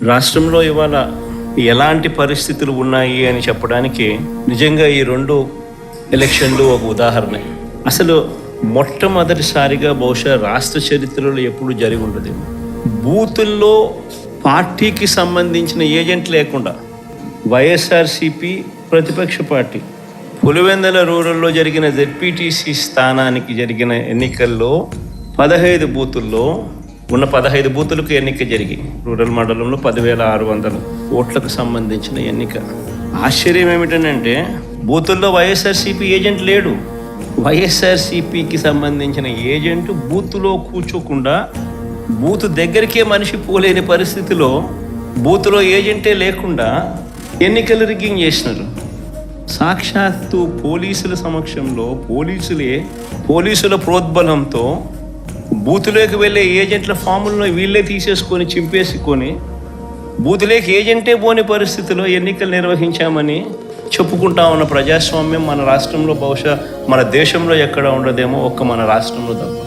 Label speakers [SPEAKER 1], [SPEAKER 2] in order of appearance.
[SPEAKER 1] రాష్ట్రంలో ఇవాళ ఎలాంటి పరిస్థితులు ఉన్నాయి అని చెప్పడానికి నిజంగా ఈ 2 ఎలక్షన్లు ఒక ఉదాహరణ. అసలు మొట్టమొదటిసారిగా బహుశా రాష్ట్ర చరిత్రలో ఎప్పుడు జరిగి ఉండదు. బూతుల్లో పార్టీకి సంబంధించిన ఏజెంట్ లేకుండా వైఎస్ఆర్సీపీ ప్రతిపక్ష పార్టీ పులివెందుల రూరల్లో జరిగిన జెడ్పీటీసీ స్థానానికి జరిగిన ఎన్నికల్లో 15 బూతుల్లో ఉన్న 15 బూతులకు ఎన్నిక జరిగి రూరల్ మండలంలో 10,600 ఓట్లకు సంబంధించిన ఎన్నిక. ఆశ్చర్యం ఏమిటంటే బూతుల్లో వైఎస్ఆర్సీపీ ఏజెంట్ లేడు. వైఎస్ఆర్సీపీకి సంబంధించిన ఏజెంట్ బూత్లో కూర్చోకుండా బూత్ దగ్గరికే మనిషి పోలేని పరిస్థితిలో బూత్లో ఏజెంటే లేకుండా ఎన్నికలు రిగ్గింగ్ చేసినారు. సాక్షాత్తు పోలీసుల సమక్షంలో పోలీసుల ప్రోద్బలంతో బూతులోకి వెళ్ళే ఏజెంట్ల ఫాములను వీళ్ళే తీసేసుకొని చింపేసుకొని బూతులోకి ఏజెంటే పోని పరిస్థితిలో ఎన్నికలు నిర్వహించామని చెప్పుకుంటా ఉన్న ప్రజాస్వామ్యం మన రాష్ట్రంలో బహుశా మన దేశంలో ఎక్కడ ఉండదేమో, ఒక్క మన రాష్ట్రంలో తప్ప.